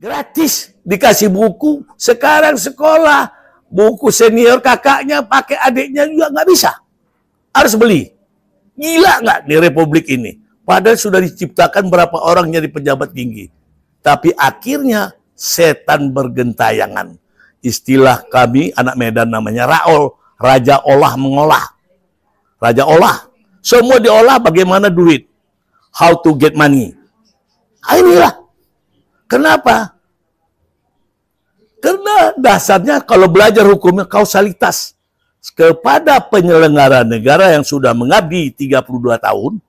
Gratis dikasih buku. Sekarang sekolah buku senior kakaknya pakai adiknya juga nggak bisa. Harus beli. Gila nggak di Republik ini? Padahal sudah diciptakan berapa orang jadi pejabat tinggi. Tapi akhirnya setan bergentayangan. Istilah kami anak Medan namanya Raol. Raja olah mengolah. Raja olah. Semua diolah bagaimana duit. How to get money. Inilah. Kenapa? Karena dasarnya kalau belajar hukumnya kausalitas. Kepada penyelenggara negara yang sudah mengabdi 32 tahun,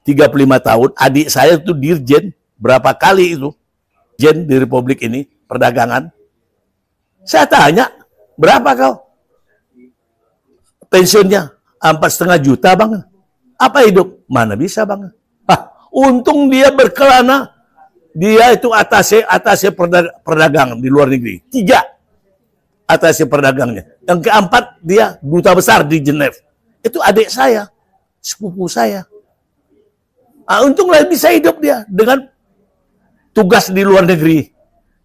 35 tahun, adik saya itu dirjen, berapa kali itu, dirjen di Republik ini, perdagangan. Saya tanya, berapa kau? Pensiunnya, 4,5 juta bang. Apa hidup? Mana bisa bang? Untung dia berkelana, dia itu atase perdagangan di luar negeri. 3 atase perdagangnya. Yang keempat, dia duta besar di Geneva. Itu adik saya, sepupu saya. Untunglah bisa hidup dia dengan tugas di luar negeri.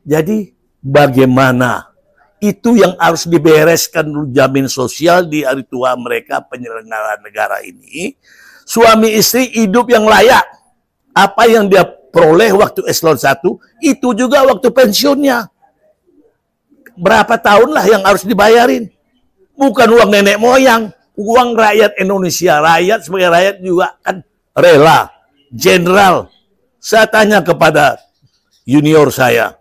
Jadi bagaimana? Itu yang harus dibereskan dulu, jamin sosial di hari tua mereka penyelenggara negara ini. Suami istri hidup yang layak. Apa yang dia peroleh waktu eselon 1, itu juga waktu pensiunnya. Berapa tahun lah yang harus dibayarin. Bukan uang nenek moyang, uang rakyat Indonesia. Rakyat sebagai rakyat juga kan rela. Jenderal. Saya tanya kepada junior saya.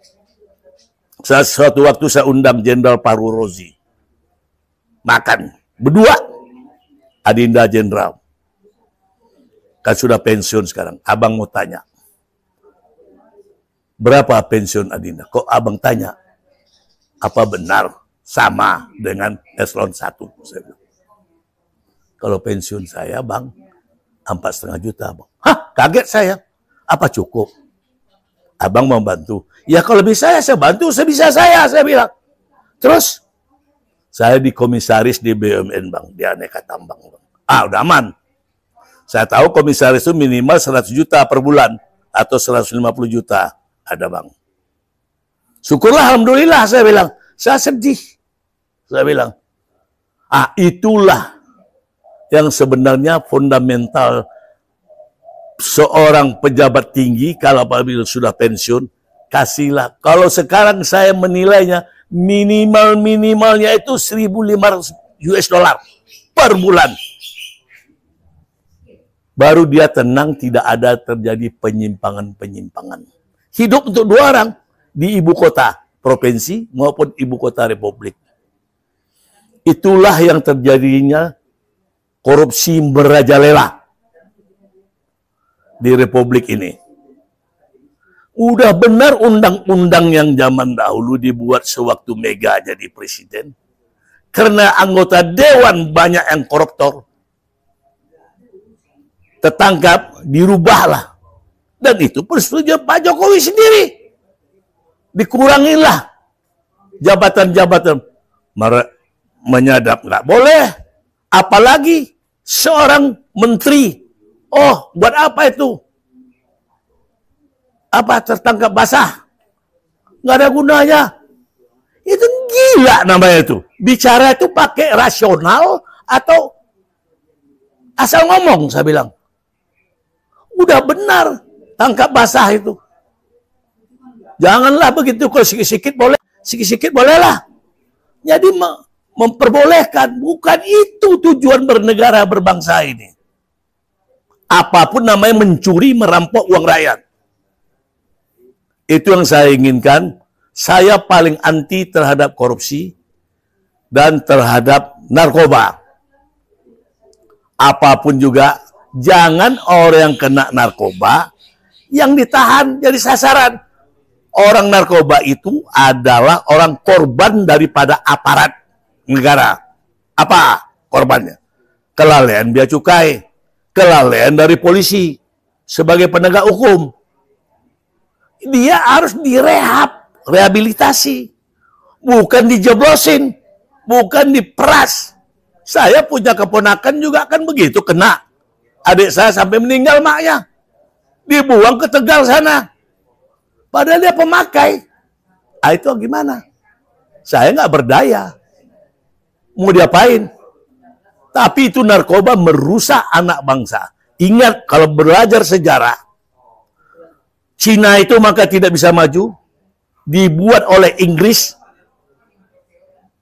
Suatu waktu saya undang Jenderal Paru Rozi. Makan. Berdua. Adinda Jenderal. Kan sudah pensiun sekarang. Abang mau tanya. Berapa pensiun Adinda? Kok abang tanya? Apa benar sama dengan eselon 1? Saya bilang. Kalau pensiun saya, bang, 4,5 juta. Bang. Hah, kaget saya. Apa cukup? Abang mau bantu. Ya kalau bisa saya bantu, sebisa saya bilang. Terus, saya di komisaris di BUMN, bang. Di aneka tambang, bang. Udah aman. Saya tahu komisaris itu minimal 100 juta per bulan. Atau 150 juta. Ada, bang. Syukurlah, alhamdulillah, saya bilang. Saya sedih. Saya bilang. Itulah yang sebenarnya fundamental seorang pejabat tinggi, kalau apabila sudah pensiun, kasihlah. Kalau sekarang saya menilainya, minimalnya itu 1.500 US dollar per bulan. Baru dia tenang, tidak ada terjadi penyimpangan-penyimpangan. Hidup untuk 2 orang di ibu kota provinsi maupun ibu kota republik. Itulah yang terjadinya korupsi merajalela di republik ini. Udah benar undang-undang yang zaman dahulu dibuat sewaktu Mega jadi presiden. Karena anggota dewan banyak yang koruptor. Tertangkap, dirubahlah. Dan itu persetujuan Pak Jokowi sendiri. Dikurangilah jabatan-jabatan. Menyadap nggak boleh. Apalagi seorang menteri. Oh, buat apa itu? Apa tertangkap basah? Nggak ada gunanya. Itu gila namanya itu. Bicara itu pakai rasional atau asal ngomong, saya bilang. Udah benar tangkap basah itu. Janganlah begitu, kalau sikit-sikit boleh. Sikit-sikit bolehlah. Jadi memperbolehkan. Bukan itu tujuan bernegara berbangsa ini. Apapun namanya mencuri, merampok uang rakyat. Itu yang saya inginkan. Saya paling anti terhadap korupsi dan terhadap narkoba. Apapun juga, jangan orang yang kena narkoba yang ditahan jadi sasaran. Orang narkoba itu adalah orang korban daripada aparat negara. Apa korbannya? Kelalaian bea cukai, kelalaian dari polisi sebagai penegak hukum. Dia harus direhab, rehabilitasi. Bukan dijeblosin, bukan diperas. Saya punya keponakan juga kan begitu, kena. Adik saya sampai meninggal maknya. Dibuang ke Tegal sana. Padahal dia pemakai. Itu gimana? Saya nggak berdaya. Mau diapain? Tapi itu narkoba merusak anak bangsa. Ingat, kalau belajar sejarah, Cina itu maka tidak bisa maju. Dibuat oleh Inggris,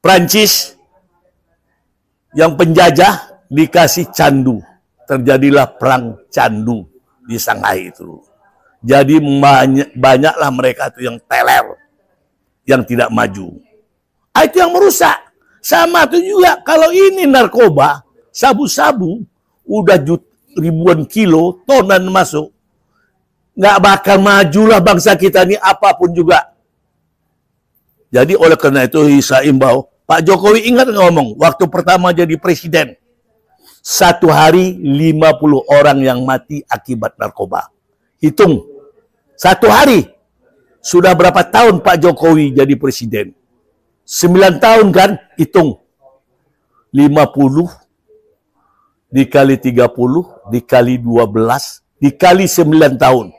Prancis, yang penjajah, dikasih candu. Terjadilah perang candu di Shanghai itu. Jadi banyaklah mereka itu yang teler, yang tidak maju. Itu yang merusak. Sama itu juga kalau ini narkoba, sabu-sabu, udah ribuan kilo, tonan masuk. Nggak bakal majulah bangsa kita ini apapun juga. Jadi oleh karena itu saya imbau, Pak Jokowi ingat ngomong, waktu pertama jadi presiden, satu hari 50 orang yang mati akibat narkoba. Hitung, satu hari. Sudah berapa tahun Pak Jokowi jadi presiden? 9 tahun kan? Hitung. 50 dikali 30, dikali 12, dikali 9 tahun.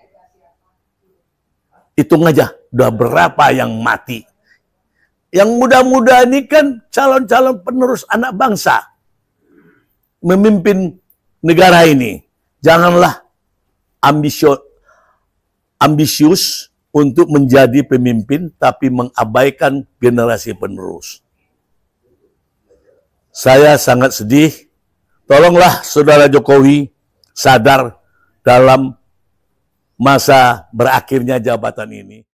Hitung aja, udah berapa yang mati. Yang muda-muda ini kan calon-calon penerus anak bangsa. Memimpin negara ini. Janganlah ambisius untuk menjadi pemimpin, tapi mengabaikan generasi penerus. Saya sangat sedih. Tolonglah Saudara Jokowi sadar dalam masa berakhirnya jabatan ini.